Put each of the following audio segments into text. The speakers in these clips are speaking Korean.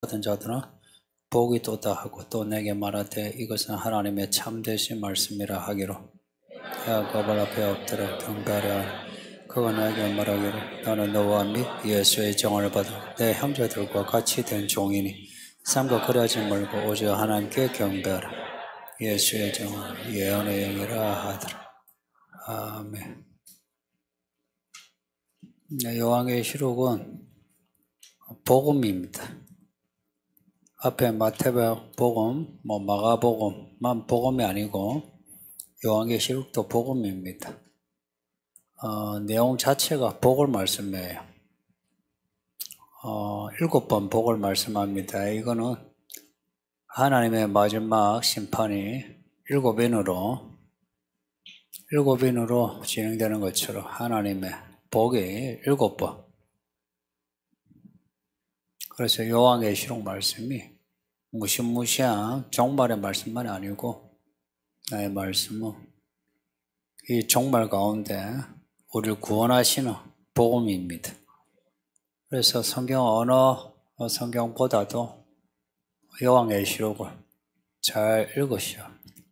받은 자들은 복이 또다 하고 또 내게 말하되 이것은 하나님의 참되신 말씀이라 하기로 내가 거발 앞에 엎드려 경배하려 하니 그가 내게 말하기를 나는 너와 및 예수의 정을 받아 내 형제들과 같이 된 종이니 삼가 그러지 말고 오직 하나님께 경배하라. 예수의 정은 예언의 영이라 하더라. 아멘. 요한계시록은 복음입니다. 앞에 마태복음, 마가복음만 복음이 아니고 요한계시록도 복음입니다. 내용 자체가 복을 말씀해요. 7번 복을 말씀합니다. 이거는 하나님의 마지막 심판이 7인으로 진행되는 것처럼 하나님의 복이 7번. 그래서 요한계시록 말씀이 무시무시한 종말의 말씀만 아니고 나의 말씀은 이 종말 가운데 우리를 구원하시는 복음입니다. 그래서 성경 어느 성경보다도 요한계시록을 잘 읽으셔야 합니다.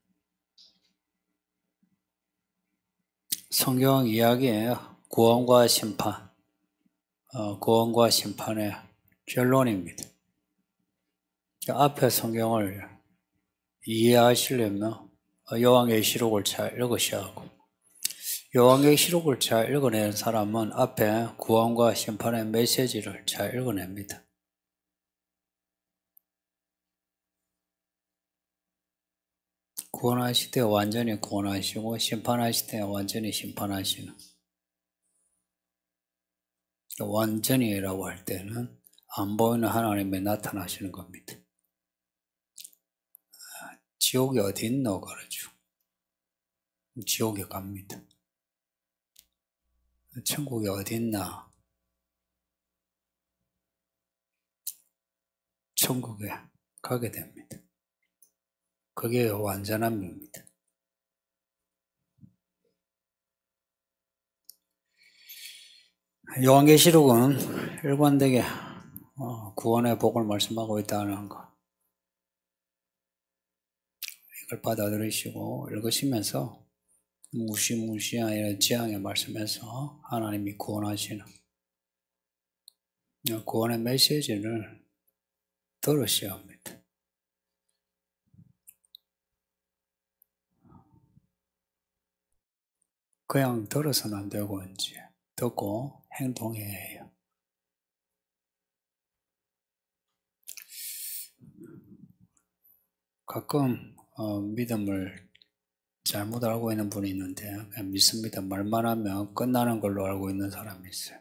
성경 이야기예요. 구원과 심판, 구원과 심판의 결론입니다. 앞에 성경을 이해하시려면 요한계시록을 잘 읽으셔야 하고 요한계시록을 잘 읽어내는 사람은 앞에 구원과 심판의 메시지를 잘 읽어냅니다. 구원하실 때 완전히 구원하시고 심판하실 때 완전히 심판하시는 완전히라고 할 때는 안 보이는 하나님이 나타나시는 겁니다. 지옥이 어디 있노? 그러죠. 지옥에 갑니다. 천국이 어디 있나? 천국에 가게 됩니다. 그게 완전함입니다. 요한계시록은 일관되게 구원의 복을 말씀하고 있다는 거. 이걸 받아들이시고 읽으시면서 무시무시한 이런 재앙의 말씀에서 하나님이 구원하시는 구원의 메시지를 들으셔야 합니다. 그냥 들어서는 안 되고 이제 듣고 행동해야 해요. 가끔 믿음을 잘못 알고 있는 분이 있는데 그냥 믿습니다. 말만 하면 끝나는 걸로 알고 있는 사람이 있어요.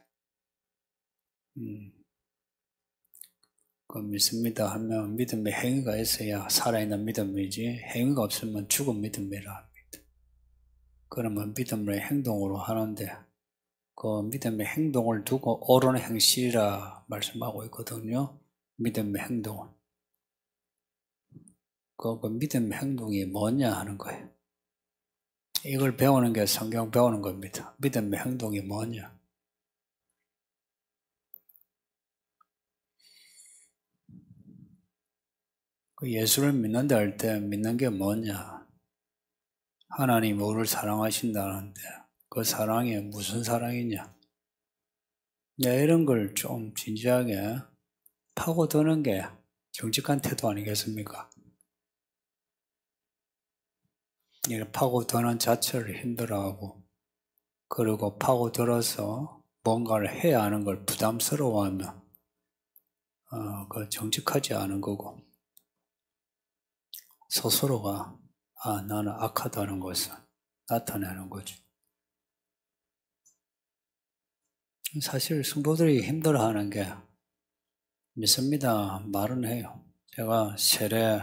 그 믿습니다 하면 믿음의 행위가 있어야 살아있는 믿음이지 행위가 없으면 죽은 믿음이라 합니다. 그러면 믿음을 행동으로 하는데 그 믿음의 행동을 두고 옳은 행실이라 말씀하고 있거든요. 믿음의 행동은. 그 믿음의 행동이 뭐냐 하는 거예요. 이걸 배우는 게 성경 배우는 겁니다. 믿음의 행동이 뭐냐. 그 예수를 믿는다 할 때 믿는 게 뭐냐. 하나님이 우리를 사랑하신다는데 그 사랑이 무슨 사랑이냐. 이런 걸 좀 진지하게 파고드는 게 정직한 태도 아니겠습니까? 이렇게 파고드는 자체를 힘들어하고 그리고 파고들어서 뭔가를 해야 하는 걸 부담스러워하면 그 정직하지 않은 거고 스스로가 나는 악하다는 것을 나타내는 거죠. 사실 성도들이 힘들어하는 게 믿습니다 말은 해요. 제가 세례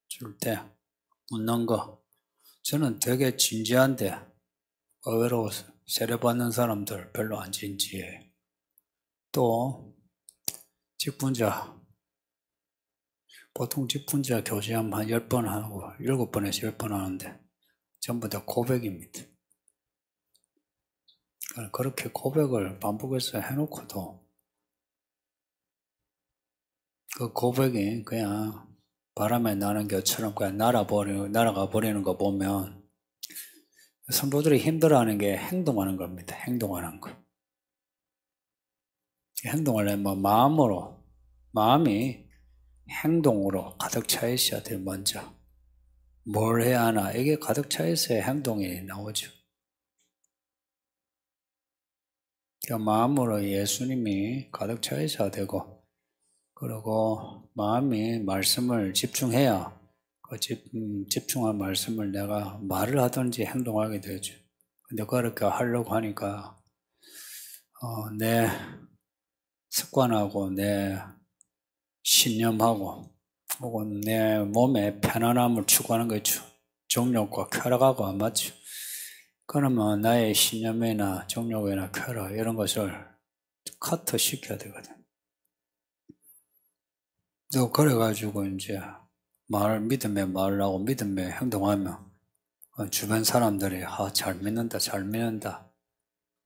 줄 때 묻는 거 저는 되게 진지한데 의외로 세례 받는 사람들 별로 안 진지해요. 또 직분자 보통 직분자 교제하면 한 10번 하고 7번에서 10번 하는데 전부 다 고백입니다. 그렇게 고백을 반복해서 해놓고도 그 고백이 그냥 바람에 나는 것처럼 그냥 날아가 버리는 거 보면 성도들이 힘들어하는 게 행동하는 겁니다. 행동하는 거. 행동을 하면 마음이 행동으로 가득 차 있어야 돼요, 먼저. 뭘 해야 하나? 이게 가득 차 있어야 행동이 나오죠. 그러니까 마음으로 예수님이 가득 차 있어야 되고, 그리고 마음이 말씀을 집중해야 그 집중한 말씀을 내가 말을 하든지 행동하게 되죠. 근데 그렇게 하려고 하니까 내 습관하고 내 신념하고 혹은 내 몸의 편안함을 추구하는 거죠. 정욕과 쾌락하고 안 맞죠. 그러면 나의 신념이나 정욕이나 쾌락 이런 것을 커트 시켜야 되거든. 또 그래가지고 이제 믿음의 말을 하고 믿음의 행동하면 주변 사람들이 잘 믿는다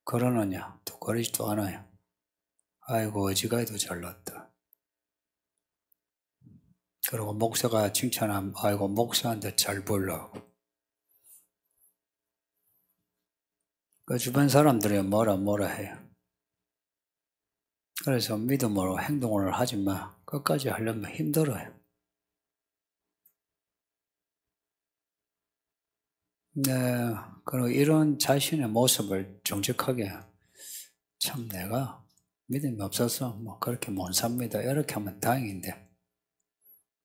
그러느냐? 또 그러지도 않아요. 아이고 어지간히도 잘났다. 그리고 목사가 칭찬하면 아이고 목사한테 잘 보려고. 그 주변 사람들이 뭐라 해요. 그래서 믿음으로 행동을 하지만 끝까지 하려면 힘들어요. 네, 그리고 이런 자신의 모습을 정직하게 참 내가 믿음이 없어서 뭐 그렇게 못 삽니다. 이렇게 하면 다행인데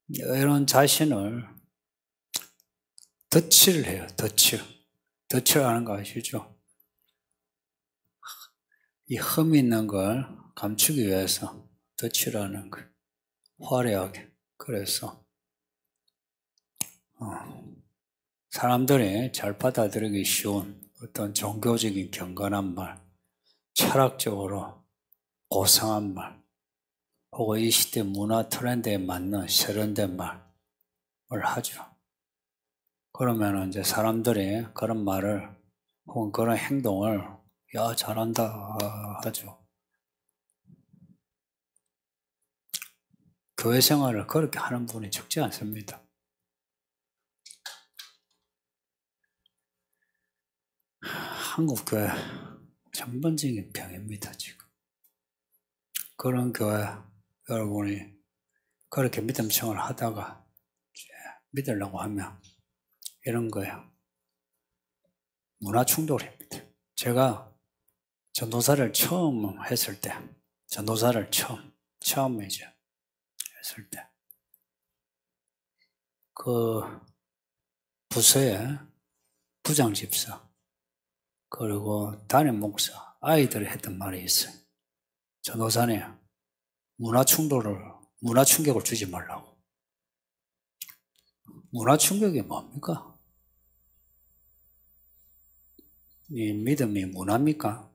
이런 자신을 덧칠을 해요. 덧칠하는 거 아시죠? 이 흠 있는 걸 감추기 위해서 덧칠하는 거 화려하게. 그래서 사람들이 잘 받아들이기 쉬운 어떤 종교적인 경건한 말, 철학적으로 고상한 말, 혹은 이 시대 문화 트렌드에 맞는 세련된 말을 하죠. 그러면 이제 사람들이 그런 말을 혹은 그런 행동을 야 잘한다 하죠. 교회 생활을 그렇게 하는 분이 적지 않습니다. 한국 교회 전반적인 병입니다, 지금. 그런 교회 여러분이 그렇게 믿음 생활을 하다가 믿으려고 하면 이런 거예요. 문화 충돌입니다. 제가 전도사를 처음 했을 때, 전도사를 처음이죠. 했을 때, 그 부서에 부장 집사, 그리고 담임 목사, 아이들이 했던 말이 있어요. 전도사님, 문화 충격을 주지 말라고. 문화 충격이 뭡니까? 이 믿음이 문화입니까?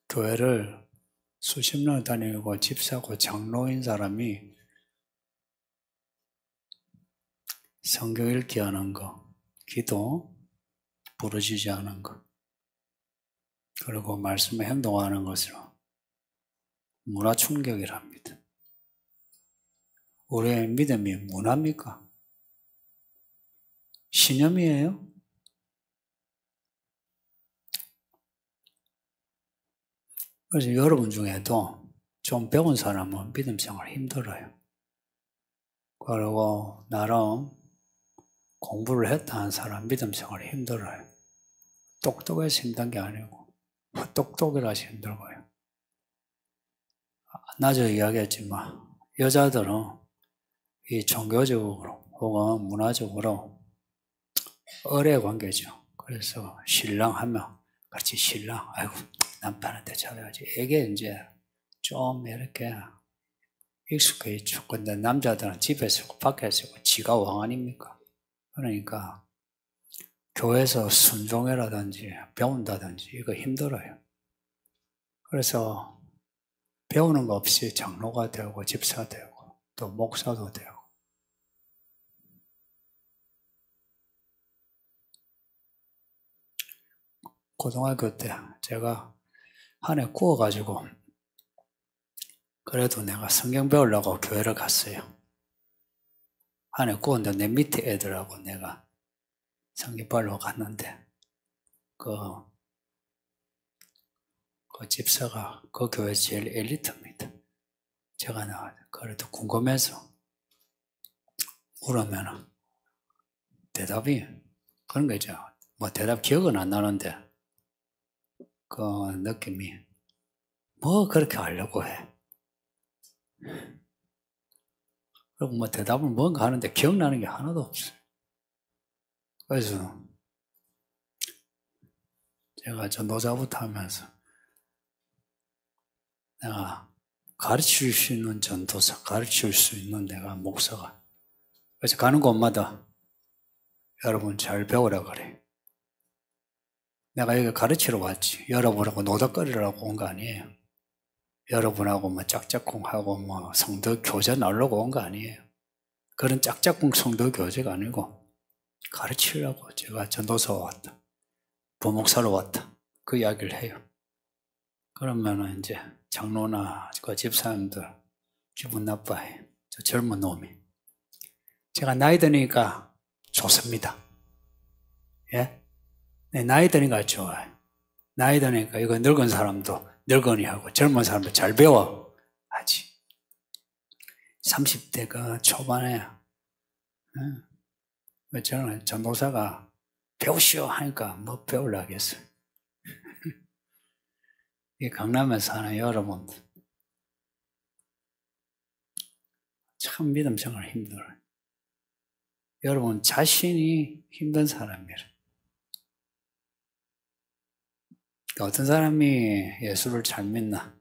교회를 수십 년 다니고 집사고 장로인 사람이 성경 읽기 하는 거, 기도, 부르짖지 않은 거, 그리고 말씀에 행동하는 것으로 문화 충격이랍니다. 우리의 믿음이 문화입니까? 신념이에요? 그래서 여러분 중에도 좀 배운 사람은 믿음 생활 힘들어요. 그리고 나름 공부를 했다 한 사람 믿음 생활이 힘들어요. 똑똑해서 힘든 게 아니고 헛똑똑이라서 힘들고요. 나중에 이야기했지만 여자들은 이 종교적으로 혹은 문화적으로 의뢰 관계죠. 그래서 신랑 하면 같이 신랑, 아이고 남편한테 잘해야지. 이게 이제 좀 이렇게 익숙해 있죠. 근데 남자들은 집에서 있고 밖에서 있고 지가 왕 아닙니까? 그러니까 교회에서 순종이라든지 배운다든지 이거 힘들어요. 그래서 배우는 거 없이 장로가 되고 집사 되고 또 목사도 되고. 고등학교 때 제가 한 해 구워가지고 그래도 내가 성경 배우려고 교회를 갔어요. 안에 구원도 내 밑에 애들하고 내가 성경 배우러 갔는데 그 집사가 그 교회 제일 엘리트입니다. 제가 그래도 궁금해서 물으면 대답이 그런 거죠. 뭐 대답 기억은 안 나는데 그 느낌이 뭐 그렇게 하려고 해. 그리고 뭐 대답을 뭔가 하는데 기억나는 게 하나도 없어요. 그래서 제가 전도자부터 하면서 내가 가르칠 수 있는 전도사, 가르칠 수 있는 내가 목사가. 그래서 가는 곳마다 여러분 잘 배우라 그래. 내가 여기 가르치러 왔지. 여러분하고 노닥거리라고 온 거 아니에요. 여러분하고 뭐 짝짝꿍하고 뭐 성도 교제 나누려고 온 거 아니에요. 그런 짝짝꿍 성도 교제가 아니고 가르치려고 제가 전도사 왔다. 부목사로 왔다. 그 이야기를 해요. 그러면은 이제 장로나 그 집사님들 기분 나빠해. 저 젊은 놈이. 제가 나이 드니까 좋습니다. 예? 네, 나이 드니까 좋아요. 나이 드니까 이거 늙은 사람도 늙은이하고 젊은 사람도 잘 배워. 하지. 30대가 초반에 저는 전도사가 배우시오 하니까 뭐 배우려 하겠어요. 이 강남에 사는 여러분 참 믿음 생활 힘들어요. 여러분 자신이 힘든 사람이에요. 어떤 사람이 예수를 잘 믿나?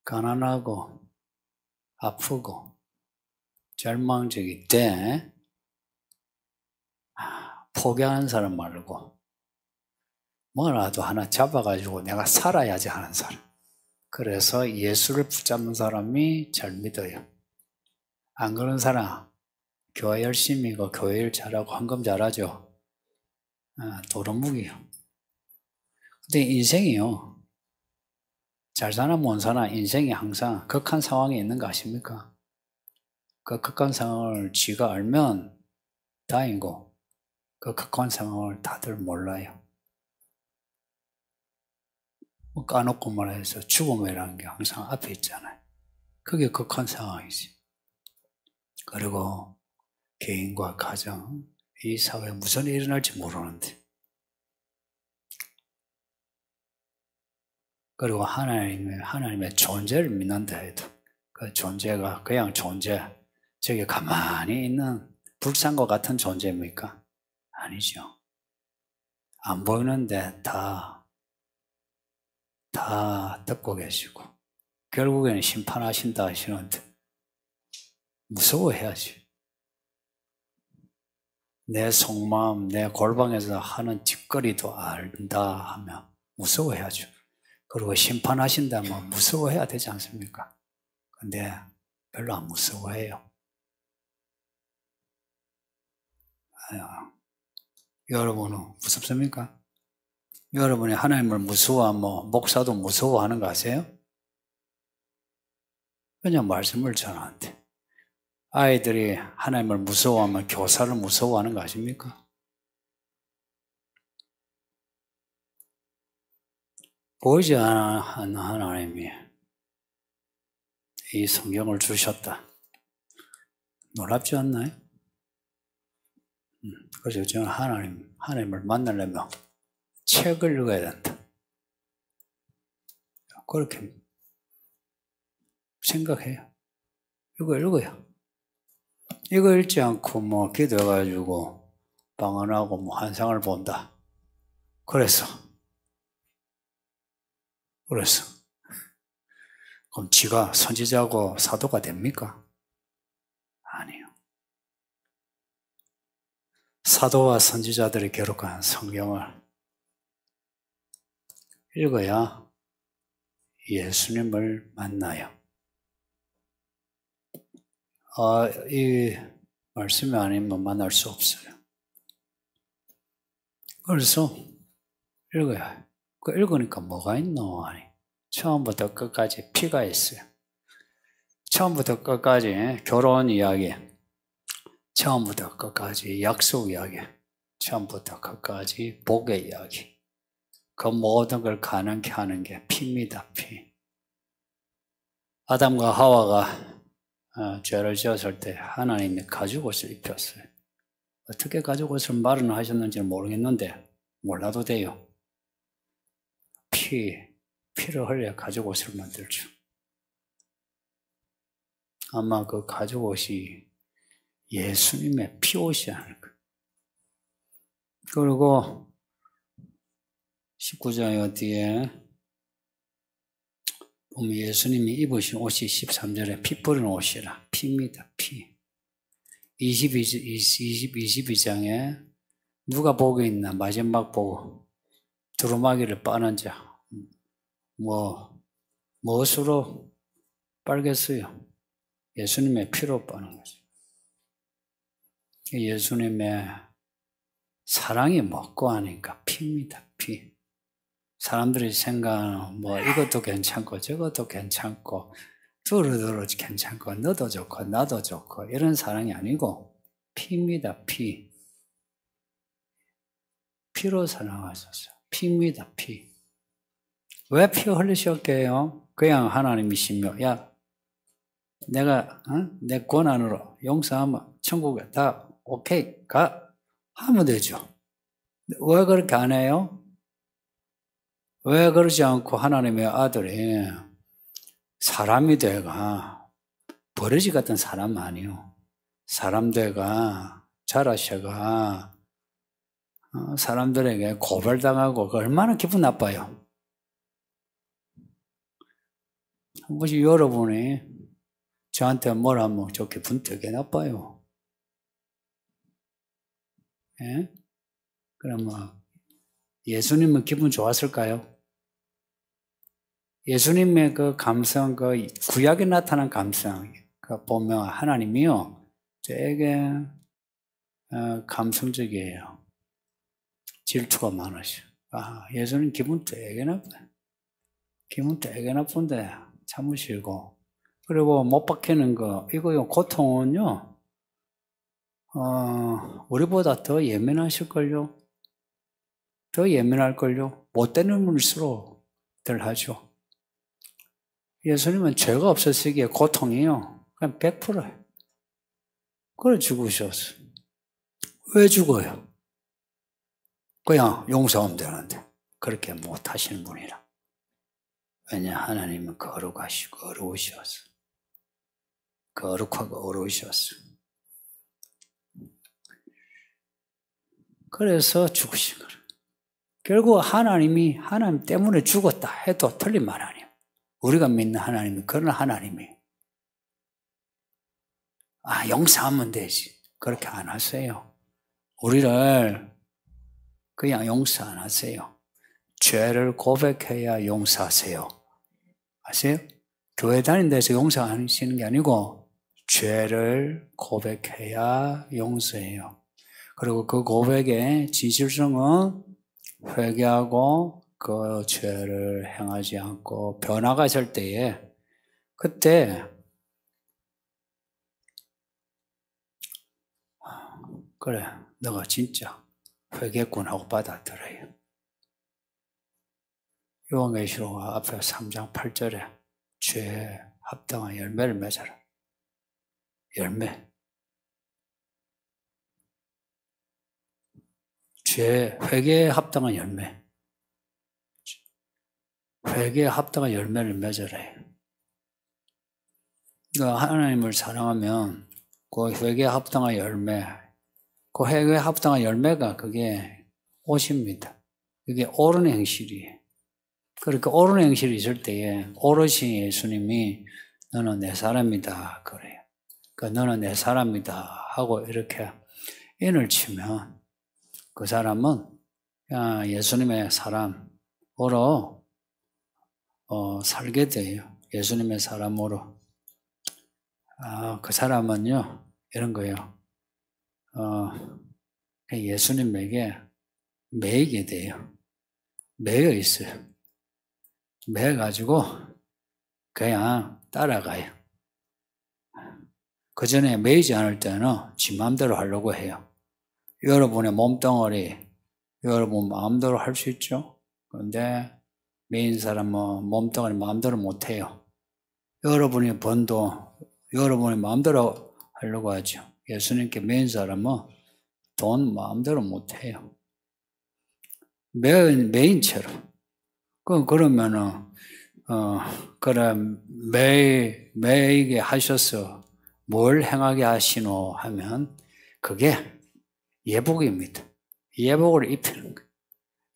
가난하고 아프고 절망적일 때 포기하는 사람 말고 뭐라도 하나 잡아가지고 내가 살아야지 하는 사람. 그래서 예수를 붙잡는 사람이 잘 믿어요. 안 그런 사람 교회 열심히 이고 교회 일 잘하고 헌금 잘하죠. 도루묵이요. 근데 인생이요. 잘 사나 못 사나 인생이 항상 극한 상황에 있는 거 아십니까? 그 극한 상황을 쥐가 알면 다행이고 그 극한 상황을 다들 몰라요. 뭐 까놓고 말해서 죽음이라는 게 항상 앞에 있잖아요. 그게 극한 상황이지. 그리고 개인과 가정, 이 사회에 무슨 일이 일어날지 모르는데. 그리고 하나님의 존재를 믿는다 해도 그 존재가 그냥 존재, 저기 가만히 있는 불상과 같은 존재입니까? 아니죠. 안 보이는데 다 듣고 계시고 결국에는 심판하신다 하시는데 무서워해야지. 내 속마음, 내 골방에서 하는 짓거리도 안다 하면 무서워해야죠. 그리고 심판하신다면 무서워해야 되지 않습니까? 근데 별로 안 무서워해요. 여러분은 무섭습니까? 여러분이 하나님을 무서워하면 목사도 무서워하는 거 아세요? 그냥 말씀을 전하는데. 아이들이 하나님을 무서워하면 교사를 무서워하는 거 아십니까? 보이지 않는 하나님이 이 성경을 주셨다. 놀랍지 않나요? 그래서 저는 하나님을 만나려면 책을 읽어야 된다. 그렇게 생각해요. 이거 읽어요. 이거 읽지 않고 뭐 기도해가지고 방언하고 뭐 환상을 본다. 그래서 그럼 지가 선지자고 사도가 됩니까? 아니요. 사도와 선지자들이 기록한 성경을 읽어야 예수님을 만나요. 이 말씀이 아니면 만날 수 없어요. 그래서 읽어야 해요. 그 읽으니까 뭐가 있노? 아니, 처음부터 끝까지 피가 있어요. 처음부터 끝까지 결혼 이야기, 처음부터 끝까지 약속 이야기, 처음부터 끝까지 복의 이야기. 그 모든 걸 가능케 하는 게 피입니다, 피. 아담과 하와가 죄를 지었을 때 하나님이 가죽옷을 입혔어요. 어떻게 가죽옷을 마련하셨는지는 모르겠는데 몰라도 돼요. 피를 흘려 가죽옷을 만들죠. 아마 그 가죽옷이 예수님의 피옷이 아닐까. 그리고 19장 어디에 보면 예수님이 입으신 옷이 13절에 피 뿌린 옷이라 피입니다. 피. 22장에 누가 복이 있나 마지막 보고 두루마기를 빠는 자 무엇으로 빨겠어요? 예수님의 피로 빠는 거죠. 예수님의 사랑이 먹고 하니까 피입니다. 피. 사람들이 생각하는 이것도 괜찮고 저것도 괜찮고 두루두루 괜찮고 너도 좋고 나도 좋고 이런 사랑이 아니고 피입니다. 피. 피로 사랑하셨어요. 피입니다. 피. 왜 피 흘리셨게요? 그냥 하나님이시며 야 내가 내 권한으로 용서하면 천국에 다 오케이 가 하면 되죠. 왜 그렇게 안 해요? 왜 그러지 않고 하나님의 아들이 사람이 돼가 버러지 같은 사람 아니요. 사람 돼가 자라셔가 사람들에게 고발당하고 얼마나 기분 나빠요. 한 번씩 여러분이 저한테 뭘 하면 저 기분 되게 나빠요. 예? 그러면 예수님은 기분 좋았을까요? 예수님의 그 감성, 그 구약에 나타난 감성, 그 보면 하나님이요, 되게 감성적이에요. 질투가 많으셔. 예수님 기분 되게 나빠요. 기분 되게 나쁜데 참으시고. 그리고 못 박히는 거, 이거요, 고통은요, 우리보다 더 예민하실걸요? 더 예민할걸요? 못된 놈일수록 덜 하죠. 예수님은 죄가 없었으기에 고통이요. 그냥 100%예요. 그래 죽으셨어. 왜 죽어요? 그냥 용서하면 되는데 그렇게 못하시는 분이라. 왜냐 하나님은 거룩하시고 어려우셨어. 거룩하고 어려우셨어. 그래서 죽으신 거예요. 결국 하나님 때문에 죽었다 해도 틀린 말 아니에요. 우리가 믿는 하나님은 그런 하나님이에요. 용서하면 되지. 그렇게 안 하세요. 우리를 그냥 용서 안 하세요. 죄를 고백해야 용서하세요. 아세요? 교회 다니는 데서 용서 안 하시는 게 아니고 죄를 고백해야 용서해요. 그리고 그 고백의 진실성은 회개하고 그 죄를 행하지 않고 변화가실 때에 그때 그래 너가 진짜 회개꾼 하고 받아들여요. 요한계시록 앞에 3장 8절에 죄에 합당한 열매를 맺어라. 열매. 죄, 회개에 합당한 열매. 회개에 합당한 열매를 맺어라. 그러니까 하나님을 사랑하면 그 회개에 합당한 열매, 그 회개에 합당한 열매가 그게 옷입니다. 그게 옳은 행실이에요. 그러니까 옳은 행실이 있을 때에 오롯이 예수님이 너는 내 사람이다 그래요. 그러니까 너는 내 사람이다 하고 이렇게 인을 치면 그 사람은 예수님의 사람으로 살게 돼요. 예수님의 사람으로. 그 사람은요 이런 거예요. 예수님에게 매이게 돼요. 매여 있어요. 매여가지고 그냥 따라가요. 그 전에 매이지 않을 때는 지 마음대로 하려고 해요. 여러분의 몸뚱아리, 여러분 마음대로 할 수 있죠? 그런데 매인 사람은 몸뚱아리 마음대로 못해요. 여러분이 번 돈, 여러분이 마음대로 하려고 하죠. 예수님께 매인 사람은 돈 마음대로 못해요. 매인 채로. 그러면은, 그래, 매이게 하셔서 뭘 행하게 하시노 하면 그게 예복입니다. 예복을 입히는 거예요.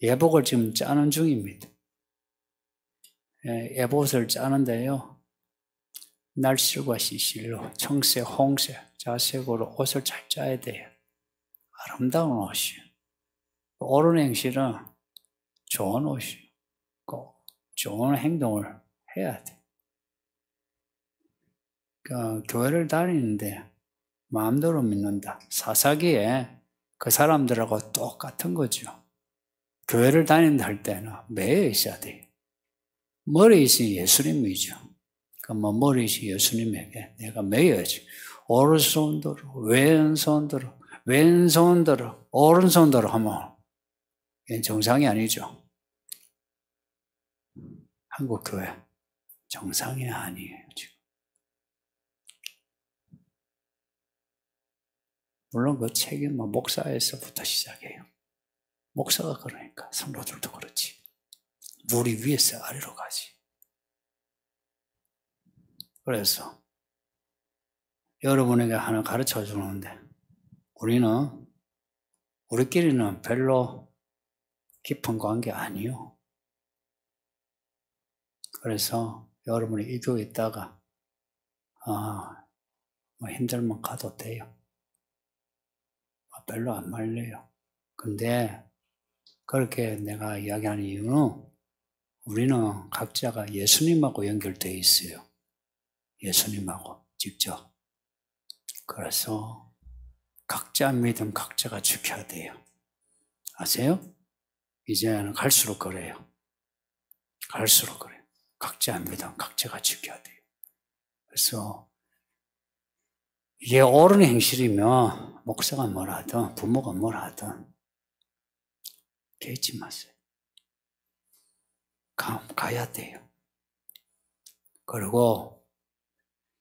예복을 지금 짜는 중입니다. 예복을 짜는데요. 날실과 시실로 청색, 홍색, 자색으로 옷을 잘 짜야 돼요. 아름다운 옷이요. 옳은 행실은 좋은 옷이고 좋은 행동을 해야 돼. 그러니까 교회를 다니는데 마음대로 믿는다. 사사기에 그 사람들하고 똑같은 거죠. 교회를 다닌다 할 때는 매여 있어야 돼요. 머리에 있으면 예수님이죠. 그럼 머리에 있으면 예수님에게 내가 매여야지. 오른손으로, 왼손으로, 왼손으로, 오른손으로 하면 이건 정상이 아니죠. 한국 교회 정상이 아니에요, 지금. 물론 그 책임은 목사에서부터 시작해요. 목사가 그러니까 성도들도 그렇지. 물이 위에서 아래로 가지. 그래서 여러분에게 하나 가르쳐 주는데 우리끼리는 별로 깊은 관계 아니요. 그래서 여러분이 이 교회에 있다가 뭐 힘들면 가도 돼요. 별로 안 말려요. 근데 그렇게 내가 이야기하는 이유는 우리는 각자가 예수님하고 연결되어 있어요. 예수님하고 직접. 그래서 각자 믿음 각자가 지켜야 돼요. 아세요? 이제는 갈수록 그래요. 갈수록 그래요. 각자 믿음 각자가 지켜야 돼요. 그래서 이게 옳은 행실이면 목사가 뭐라 하든 부모가 뭐라 하든 개의치 마세요. 가야 돼요. 그리고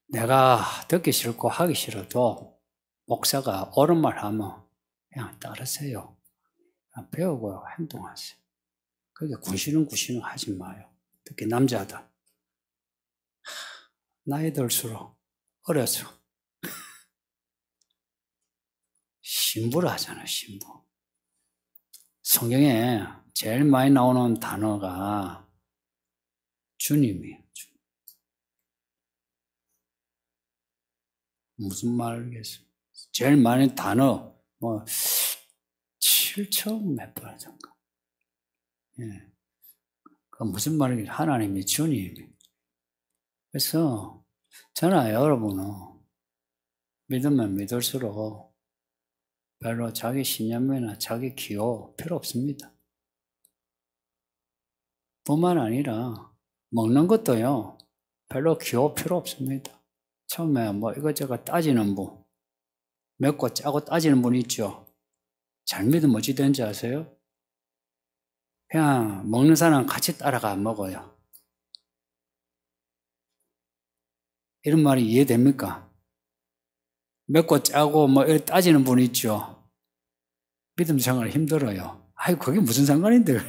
내가 듣기 싫고 하기 싫어도 목사가 옳은 말 하면 그냥 따르세요. 그냥 배우고 행동하세요. 그게 구시는 하지 마요. 특히 남자들. 나이 들수록 어려서 신부를 하잖아요. 신부. 성경에 제일 많이 나오는 단어가 주님이에요. 무슨 말이겠어요? 제일 많은 단어, 7천 몇 번 정도. 예. 그 무슨 말이겠어요? 하나님이 주님이. 그래서 저나 여러분은 믿으면 믿을수록 별로 자기 신념이나 자기 기호 필요 없습니다. 뿐만 아니라 먹는 것도요, 별로 기호 필요 없습니다. 처음에 이것저것 따지는 분, 맵고 짜고 따지는 분 있죠? 잘 믿으면 어찌 되는지 아세요? 그냥 먹는 사람 같이 따라가 안 먹어요. 이런 말이 이해됩니까? 맵고 짜고 이렇게 따지는 분 있죠? 믿음 생활 힘들어요. 아이, 그게 무슨 상관인데.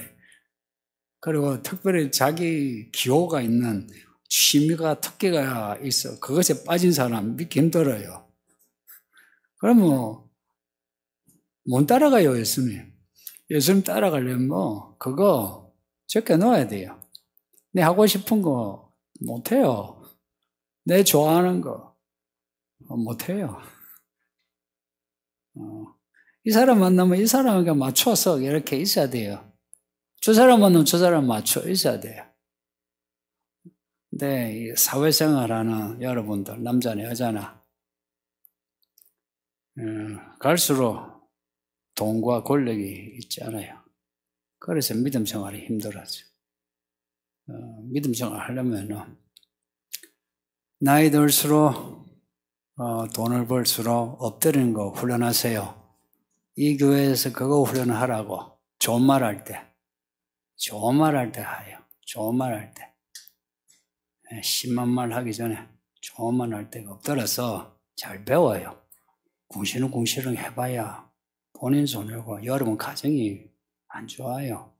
그리고 특별히 자기 기호가 있는 취미가 특기가 있어. 그것에 빠진 사람 믿기 힘들어요. 그러면 못 따라가요, 예수님. 예수님 따라가려면 그거 적혀놓아야 돼요. 내 하고 싶은 거 못해요. 내 좋아하는 거 못해요. 이 사람 만나면 이 사람에게 맞춰서 이렇게 있어야 돼요. 저 사람 만나면 저 사람 맞춰 있어야 돼요. 근데 이 사회생활하는 여러분들, 남자나 여자나, 갈수록 돈과 권력이 있잖아요. 그래서 믿음 생활이 힘들어져. 믿음 생활 하려면 나이 들수록 돈을 벌수록 엎드리는 거 훈련하세요. 이 교회에서 그거 훈련하라고. 좋은 말 할 때. 좋은 말 할 때 하요. 좋은 말 할 때. 심한 말 하기 전에 좋은 말 할 때가 엎드려서 잘 배워요. 궁시렁궁시렁 해봐야 본인 손해고 여러분 가정이 안 좋아요.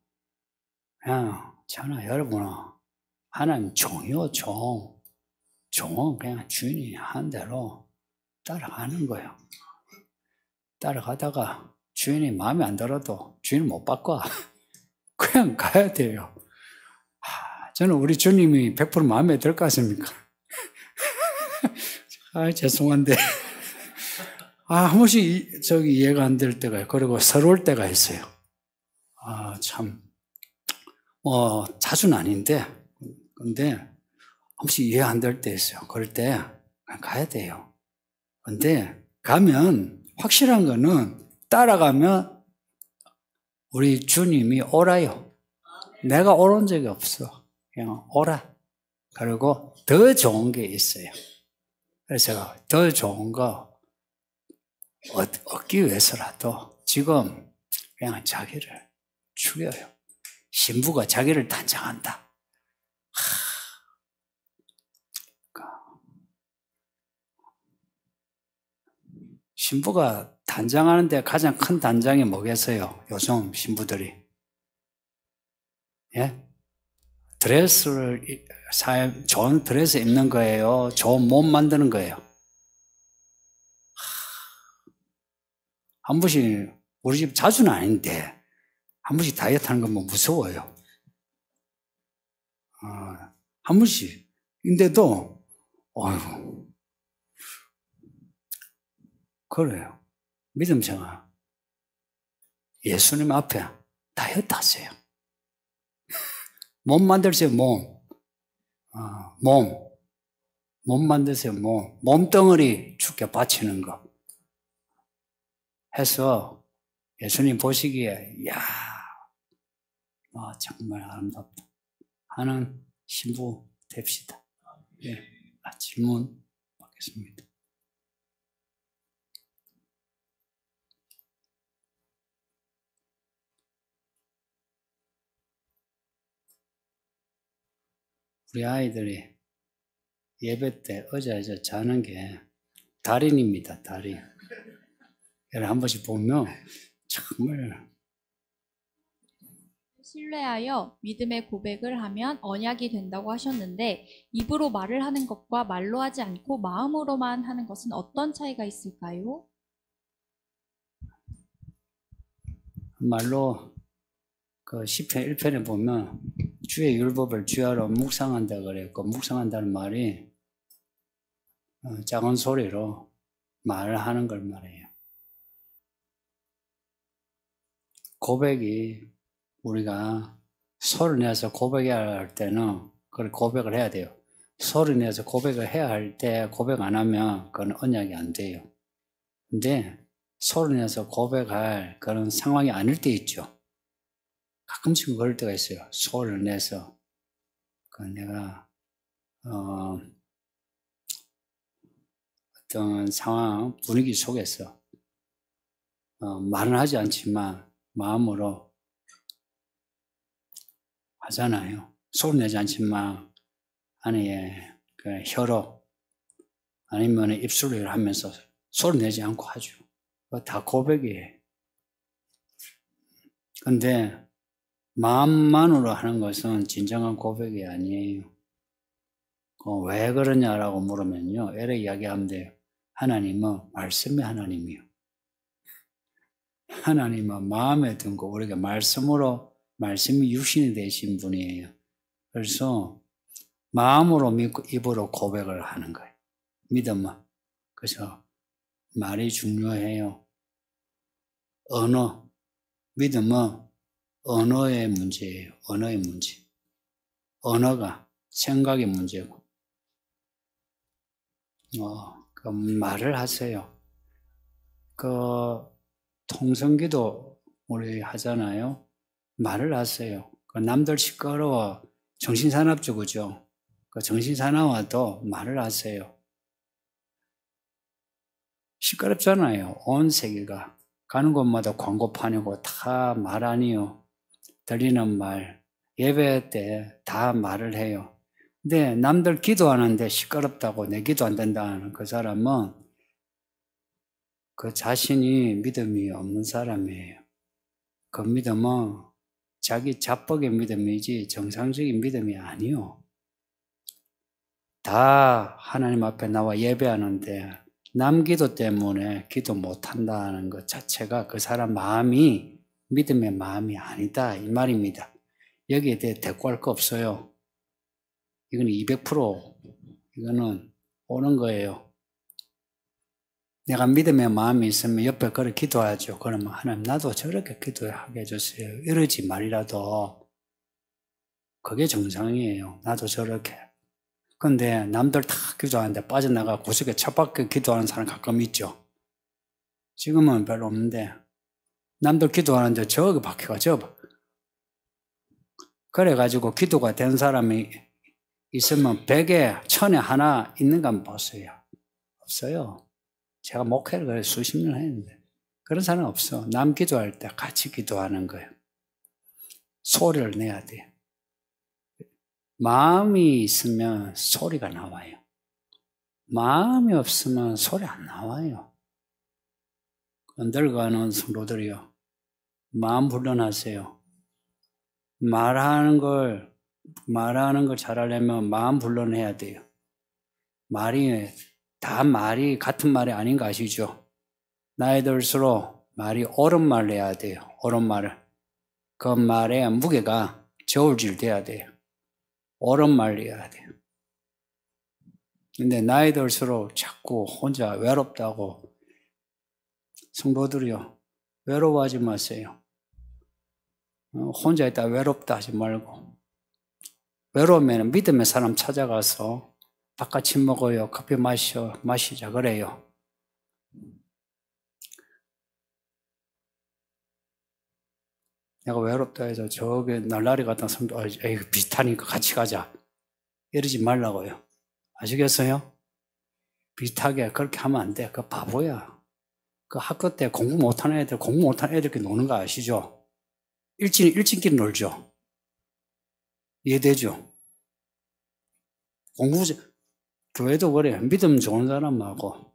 그냥 저는 여러분은 하나님 종이요, 종. 종은 그냥 주인이 한 대로 따라가는 거예요. 따라가다가 주인이 마음에 안 들어도 주인을 못 바꿔. 그냥 가야 돼요. 저는 우리 주님이 100% 마음에 들 것 같습니까? 죄송한데. 한 번씩 이해가 안 될 때가 있고, 그리고 서러울 때가 있어요. 참. 자주는 아닌데, 근데, 한 번씩 이해 안 될 때 있어요. 그럴 때, 그냥 가야 돼요. 근데, 가면, 확실한 거는, 따라가면, 우리 주님이 오라요. 내가 오른 적이 없어. 그냥 오라. 그리고 더 좋은 게 있어요. 그래서 제가 더 좋은 거 얻기 위해서라도 지금 그냥 자기를 죽여요. 신부가 자기를 단장한다. 신부가 단장하는데 가장 큰 단장이 뭐겠어요? 요즘 신부들이. 예? 좋은 드레스 입는 거예요? 좋은 몸 만드는 거예요? 한 번씩, 우리 집 자주는 아닌데, 한 번씩 다이어트 하는 건 뭐 무서워요. 한 번씩. 인데도, 어휴. 그래요. 믿음 생활. 예수님 앞에 다이어트 하세요. 몸 만들세요, 몸. 몸 만드세요, 몸. 몸덩어리 죽게 바치는 거. 해서 예수님 보시기에, 이야, 정말 아름답다 하는 신부 됩시다. 예, 질문 받겠습니다. 우리 아이들이 예배 때 어제 자는 게 달인입니다, 달인. 얘를 한 번씩 보면 정말 신뢰하여 믿음의 고백을 하면 언약이 된다고 하셨는데 입으로 말을 하는 것과 말로 하지 않고 마음으로만 하는 것은 어떤 차이가 있을까요? 말로 그 시편 1편에 보면 주의 율법을 주야로 묵상한다 그랬고, 묵상한다는 말이 작은 소리로 말하는 걸 말해요. 고백이 우리가 소리 내서 고백해야 할 때는 그걸 고백을 해야 돼요. 소리 내서 고백을 해야 할 때 고백 안 하면 그건 언약이 안 돼요. 근데 소리 내서 고백할 그런 상황이 아닐 때 있죠. 가끔씩 그럴 때가 있어요. 소리를 내서 내가 어떤 상황, 분위기 속에서 말은 하지 않지만 마음으로 하잖아요. 소리 내지 않지만 안에 그 혀로 아니면 입술로 하면서 소리 내지 않고 하죠. 그거 다 고백이에요. 근데 마음만으로 하는 것은 진정한 고백이 아니에요. 왜 그러냐라고 물으면요, 이렇게 이야기하면 돼요. 하나님은 말씀이 하나님이요. 하나님은 마음에 든 거 우리가 말씀으로, 말씀이 육신이 되신 분이에요. 그래서 마음으로 믿고 입으로 고백을 하는 거예요. 믿음은. 그래서 말이 중요해요. 언어. 믿음은 언어의 문제예요. 언어의 문제. 언어가 생각의 문제고. 그 말을 하세요. 통성기도 우리 하잖아요. 말을 하세요. 그 남들 시끄러워 정신사납죠, 그죠? 그 정신사나워도 말을 하세요. 시끄럽잖아요. 온 세계가. 가는 곳마다 광고판이고 다 말 아니요. 들리는 말. 예배 때 다 말을 해요. 근데 남들 기도하는데 시끄럽다고 내 기도 안 된다는 그 사람은 그 자신이 믿음이 없는 사람이에요. 그 믿음은 자기 자뻑의 믿음이지 정상적인 믿음이 아니요. 다 하나님 앞에 나와 예배하는데 남 기도 때문에 기도 못한다는 것 자체가 그 사람 마음이 믿음의 마음이 아니다 이 말입니다. 여기에 대해 대꾸할 거 없어요. 이건 200% 이거는 오는 거예요. 내가 믿음의 마음이 있으면 옆에 그렇게 기도하죠. 그러면 하나님 나도 저렇게 기도하게 해주세요. 이러지 말이라도 그게 정상이에요. 나도 저렇게. 근데 남들 다 기도하는데 빠져나가 구석에 쳇바퀴 기도하는 사람 가끔 있죠. 지금은 별로 없는데 남들 기도하는데 저기 바퀴가 그래가지고 기도가 된 사람이 있으면 100에 1000에 하나 있는가 한번 보세요. 없어요. 제가 목회를 수십 년 했는데 그런 사람 없어. 남 기도할 때 같이 기도하는 거예요. 소리를 내야 돼요. 마음이 있으면 소리가 나와요. 마음이 없으면 소리 안 나와요. 늙어가는 성도들이요. 마음 훈련하세요. 말하는 걸 잘하려면 마음 훈련해야 돼요. 말이 같은 말이 아닌 거 아시죠? 나이 들수록 말이 옳은 말을 해야 돼요. 옳은 말을. 그 말의 무게가 저울질 돼야 돼요. 옳은 말을 해야 돼요. 근데 나이 들수록 자꾸 혼자 외롭다고 성도들이요. 외로워하지 마세요. 혼자 있다 외롭다 하지 말고. 외로우면 믿음의 사람 찾아가서 바깥집 먹어요. 커피 마시자 그래요. 내가 외롭다 해서 저기 날라리 같은 성도 에이 비슷하니까 같이 가자 이러지 말라고요. 아시겠어요? 비슷하게 그렇게 하면 안 돼. 그 바보야. 그 학교 때 공부 못하는 애들끼리 노는 거 아시죠? 일진끼리 놀죠. 이해되죠? 교회도 그래요. 믿음 좋은 사람하고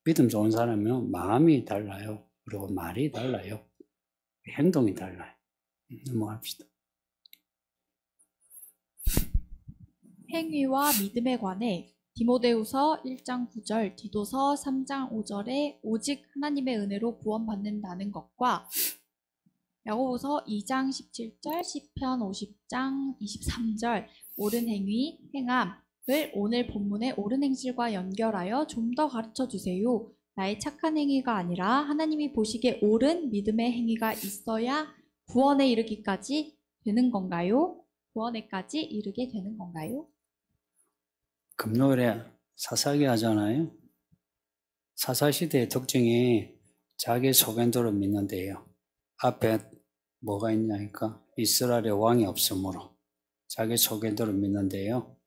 믿음 좋은 사람은 마음이 달라요. 그리고 말이 달라요. 행동이 달라요. 넘어갑시다. 행위와 믿음에 관해 디모데후서 1장 9절, 디도서 3장 5절에 오직 하나님의 은혜로 구원받는다는 것과 야고보서 2장 17절, 시편 50장 23절 옳은 행위, 행함을 오늘 본문의 옳은 행실과 연결하여 좀 더 가르쳐 주세요. 나의 착한 행위가 아니라 하나님이 보시기에 옳은 믿음의 행위가 있어야 구원에 이르기까지 되는 건가요? 구원에까지 이르게 되는 건가요? 금요일에 사사기 하잖아요. 사사시대의 특징이 자기 소견대로 믿는데요. 앞에 뭐가 있냐니까 이스라엘의 왕이 없으므로 자기 소견대로 믿는데요.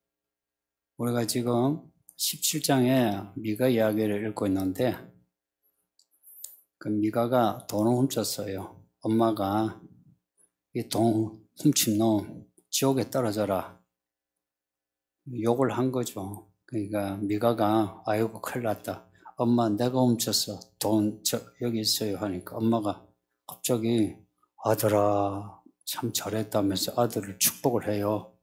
우리가 지금 17장에 미가 이야기를 읽고 있는데 그 미가가 돈을 훔쳤어요. 엄마가 이 돈 훔친 놈 지옥에 떨어져라 욕을 한 거죠. 그러니까 미가가 아이고 큰일 났다. 엄마 내가 훔쳤어. 돈 여기 있어요 하니까 엄마가 갑자기 아들아 참 잘했다면서 아들을 축복을 해요.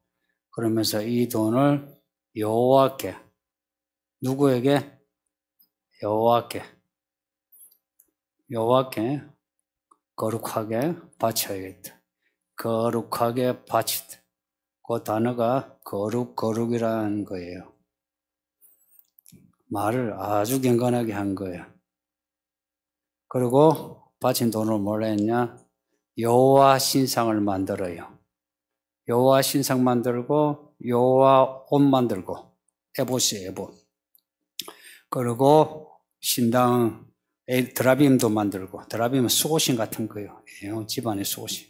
그러면서 이 돈을 여호와께 누구에게? 여호와께 거룩하게 바쳐야겠다. 거룩하게 바치다. 그 단어가 거룩이라는 거예요. 말을 아주 경건하게 한 거예요. 그리고 바친 돈을 뭘 했냐? 여호와 신상을 만들어요. 여호와 신상 만들고 여호와 옷 만들고 에봇이 에봇. 그리고 신당 드라빔도 만들고 드라빔은 수고신 같은 거예요. 집안의 수고신.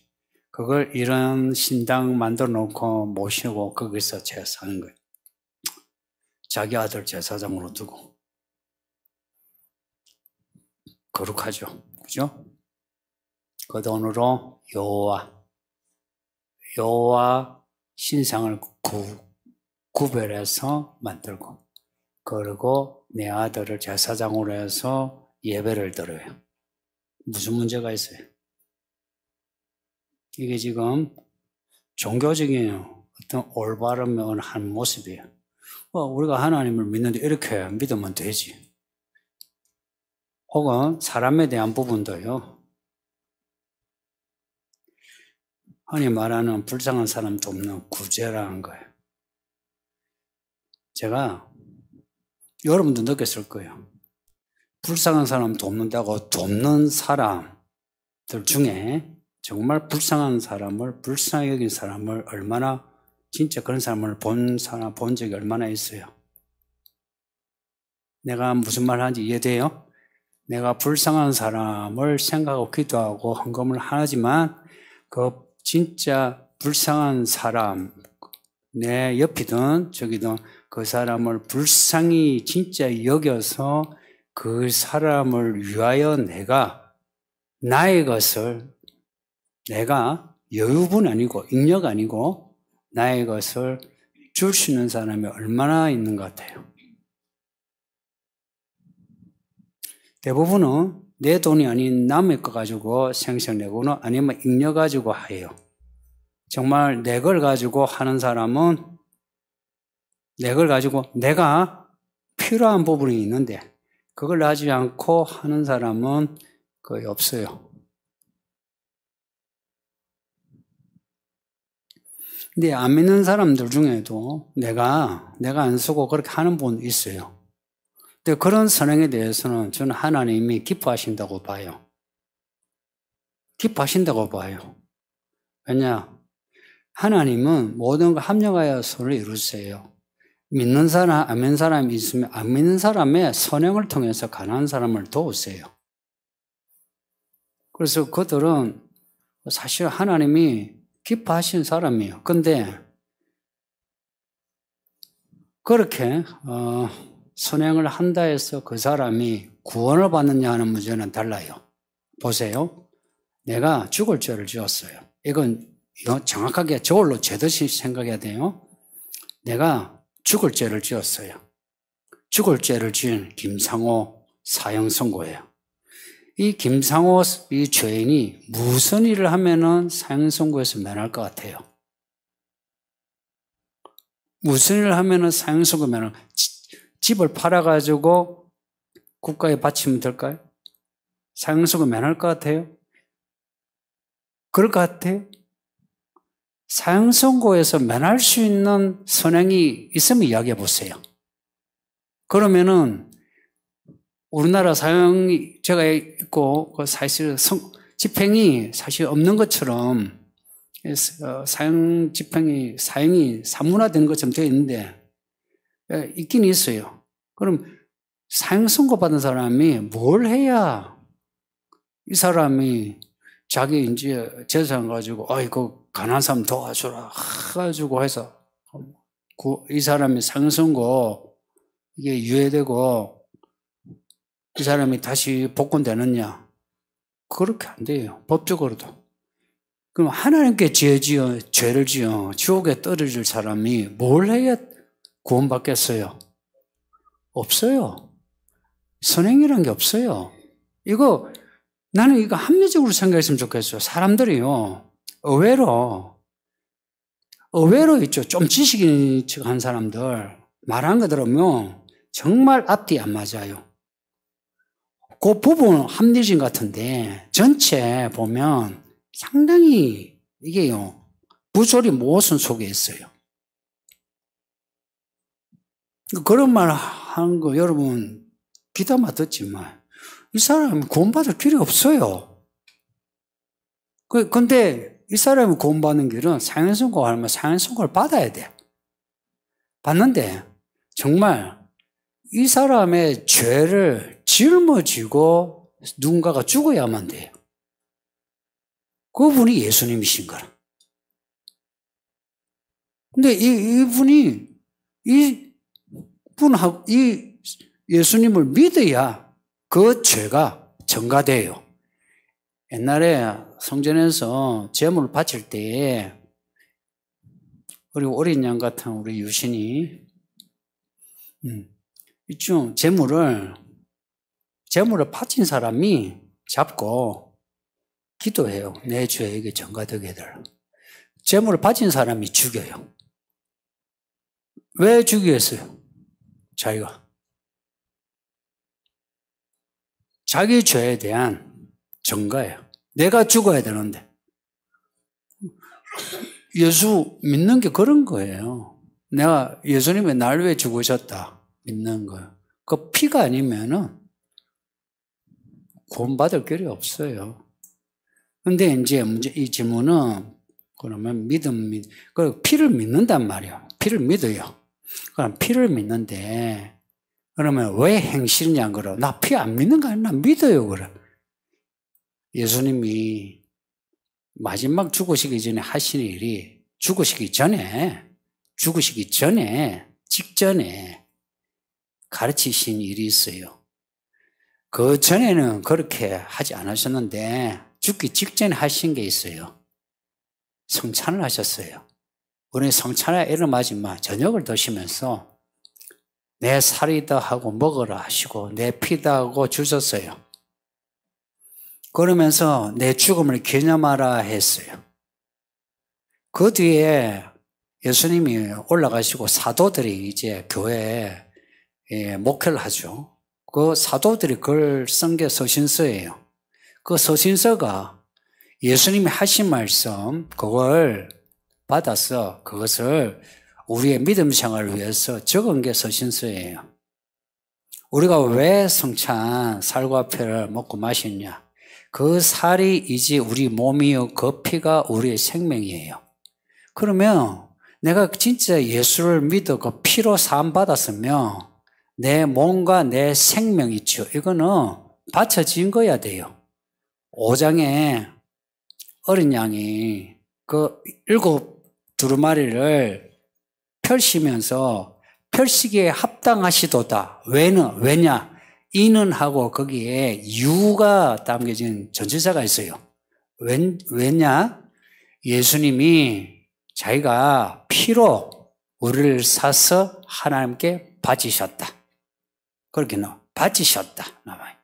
그걸 이런 신당 만들어 놓고 모시고 거기서 제사하는 거예요. 자기 아들 제사장으로 두고. 거룩하죠. 그죠? 그 돈으로 여호와 신상을 구별해서 만들고, 그리고 내 아들을 제사장으로 해서 예배를 드려요. 무슨 문제가 있어요? 이게 지금 종교적인 어떤 올바른 한 모습이에요. 우리가 하나님을 믿는데 이렇게 믿으면 되지. 혹은 사람에 대한 부분도요. 흔히 말하는 불쌍한 사람도 없는 구제라는 거예요. 제가 여러분도 느꼈을 거예요. 불쌍한 사람 돕는다고 돕는 사람들 중에 정말 불쌍한 사람을, 불쌍하게 여긴 사람을 얼마나, 진짜 그런 사람을 본 적이 얼마나 있어요. 내가 무슨 말 하는지 이해돼요? 내가 불쌍한 사람을 생각하고 기도하고 헌금을 하지만 그 진짜 불쌍한 사람, 내 옆이든 저기든 그 사람을 불쌍히 진짜 여겨서 그 사람을 위하여 내가 나의 것을, 내가 여유분 아니고 인력 아니고 나의 것을 줄 수 있는 사람이 얼마나 있는 것 같아요. 대부분은 내 돈이 아닌 남의 거 가지고 생색내고는 아니면 인력 가지고 해요. 정말 내 걸 가지고 하는 사람은 내 걸 가지고 내가 필요한 부분이 있는데 그걸 하지 않고 하는 사람은 거의 없어요. 근데 안 믿는 사람들 중에도 내가 안 쓰고 그렇게 하는 분 있어요. 근데 그런 선행에 대해서는 저는 하나님이 기뻐하신다고 봐요. 기뻐하신다고 봐요. 왜냐? 하나님은 모든 걸 합력하여 선을 이루세요. 믿는 사람, 안 믿는 사람이 있으면 안 믿는 사람의 선행을 통해서 가난한 사람을 도우세요. 그래서 그들은 사실 하나님이 기뻐하신 사람이에요. 근데 그렇게 선행을 한다 해서 그 사람이 구원을 받느냐 하는 문제는 달라요. 보세요. 내가 죽을 죄를 지었어요. 이건 정확하게 저울로 재듯이 생각해야 돼요. 내가 죽을 죄를 지었어요. 죽을 죄를 지은 김상호 사형 선고예요. 이 김상호 이 죄인이 무슨 일을 하면은 사형 선고에서 면할 것 같아요? 무슨 일을 하면은 사형 선고 면할? 집을 팔아가지고 국가에 바치면 될까요? 사형 선고 면할 것 같아요? 그럴 것 같아요? 사형 선고에서 면할 수 있는 선행이 있으면 이야기해 보세요. 그러면은 우리나라 사형이 제가 있고 사실 집행이 사실 없는 것처럼 사형 집행이 사형이 사문화된 것처럼 되어 있는데 있긴 있어요. 그럼 사형 선고 받은 사람이 뭘 해야 이 사람이 자기 이제 재산 가지고 아이고 가난한 사람 도와주라 가지고 해서 이 사람이 사형 선고 이게 유예되고 이 사람이 다시 복권되느냐? 그렇게 안 돼요. 법적으로도. 그럼 하나님께 죄를 지어 지옥에 떨어질 사람이 뭘 해야 구원받겠어요? 없어요. 선행이라는 게 없어요. 나는 이거 합리적으로 생각했으면 좋겠어요. 사람들이요. 의외로 있죠. 좀 지식인 척한 사람들 말한 거 들으면 정말 앞뒤 안 맞아요. 그 부분은 합리적인 것 같은데 전체 보면 상당히 이게요. 부조리 모순 속에 있어요. 그런 말 하는 거 여러분 귀담아 듣지만 이 사람이 구원받을 길이 없어요. 근데 이 사람이 구원받는 길은 사형 선고를 하면 사형 선고를 받아야 돼. 받는데 정말 이 사람의 죄를 짊어지고 누군가가 죽어야만 돼요. 그분이 예수님이신 거라. 근데 이분이 이분하고 이 예수님을 믿어야 그 죄가 전가돼요. 옛날에 성전에서 제물을 바칠 때 그리고 어린 양 같은 우리 유신이 이쯤 제물을 바친 사람이 잡고 기도해요. 내 죄에게 전가되게 해달라. 제물을 바친 사람이 죽여요. 왜 죽이겠어요? 자기가. 자기 죄에 대한 전가예요. 내가 죽어야 되는데. 예수 믿는 게 그런 거예요. 내가 예수님이 날 위해 죽으셨다. 믿는 거예요. 그 피가 아니면은 구원받을 길이 없어요. 근데 이제 이 질문은 그러면 그 피를 믿는단 말이에요. 피를 믿어요. 그럼 피를 믿는데 그러면 왜 행실이냐 그러? 나 피 안 믿는 거 아니야? 나 믿어요 그래. 예수님이 마지막 죽으시기 전에 하신 일이 죽으시기 전에 직전에 가르치신 일이 있어요. 그 전에는 그렇게 하지 않으셨는데 죽기 직전에 하신 게 있어요. 성찬을 하셨어요. 우리 성찬에 일어나지만 저녁을 드시면서 내 살이다 하고 먹으라 하시고 내 피다 하고 주셨어요. 그러면서 내 죽음을 기념하라 했어요. 그 뒤에 예수님이 올라가시고 사도들이 이제 교회에 목회를 하죠. 그 사도들이 그걸 쓴 게 서신서예요. 그 서신서가 예수님이 하신 말씀 그걸 받아서 그것을 우리의 믿음 생활을 위해서 적은 게 서신서예요. 우리가 왜 성찬 살과 피를 먹고 마시냐? 그 살이 이제 우리 몸이요 그 피가 우리의 생명이에요. 그러면 내가 진짜 예수를 믿어 그 피로 사함 받았으면 내 몸과 내 생명 있죠. 이거는 바쳐진 거야 돼요. 5장에 어린 양이 그 7 두루마리를 펼치면서 펼치기에 합당하시도다. 왜냐? 이는 하고 거기에 유가 담겨진 전치사가 있어요. 왜냐? 예수님이 자기가 피로 우리를 사서 하나님께 바치셨다. 그렇게 나와. 바치셨다. 나와요.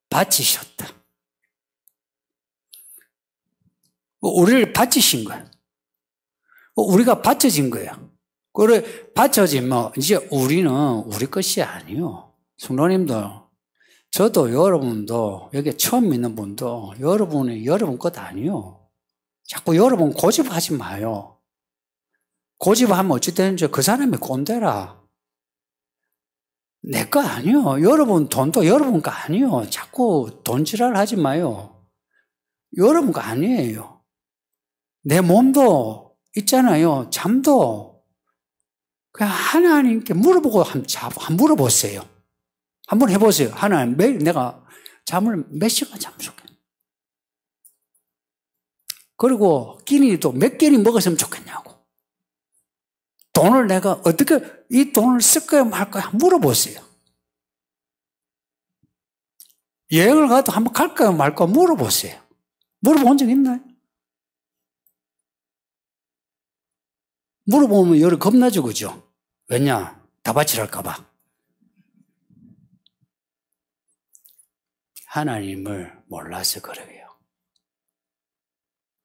바치셨다. 우리를 바치신 거야. 우리가 바쳐진 거야. 그래, 바쳐지면 이제 우리는 우리 것이 아니요. 성도님들, 저도 여러분도, 여기 처음 믿는 분도 여러분이 여러분 것 아니요. 자꾸 여러분 고집하지 마요. 고집하면 어찌 되는지 그 사람이 꼰대라. 내 거 아니요. 여러분 돈도 여러분 거 아니요. 자꾸 돈지랄 하지 마요. 여러분 거 아니에요. 내 몸도 있잖아요. 잠도 그냥 하나님께 물어보고 한번 물어보세요. 한번 해보세요. 하나님, 매일 내가 잠을 몇 시간 자면 좋겠냐? 그리고 끼니도 몇 끼니 먹었으면 좋겠냐고. 돈을 내가 어떻게 이 돈을 쓸 거야 말 거야 물어보세요. 여행을 가도 한번 갈까요 말 거야 물어보세요. 물어본 적 있나요? 물어보면 열이 겁나죠, 그죠? 왜냐? 다 바치랄까 봐. 하나님을 몰라서 그래요.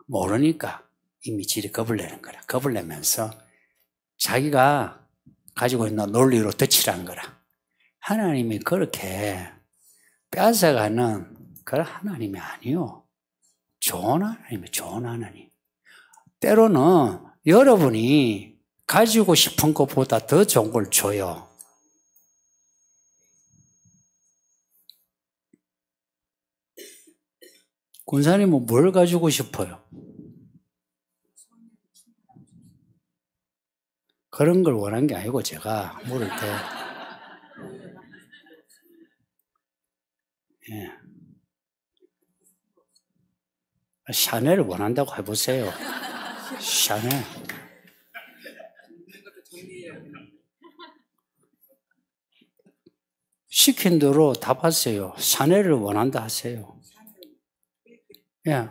모르니까 이미 질이 겁을 내는 거라. 겁을 내면서 자기가 가지고 있는 논리로 덧칠하는 거라. 하나님이 그렇게 뺏어가는 그런 하나님이 아니요. 좋은 하나님이에요. 좋은 하나님. 때로는 여러분이 가지고 싶은 것보다 더 좋은 걸 줘요. 군사님은 뭘 가지고 싶어요? 그런 걸 원한 게 아니고 제가 물을 때 예. 샤넬을 원한다고 해보세요. 샤넬. 시킨 대로 답하세요. 샤넬을 원한다 하세요. 예.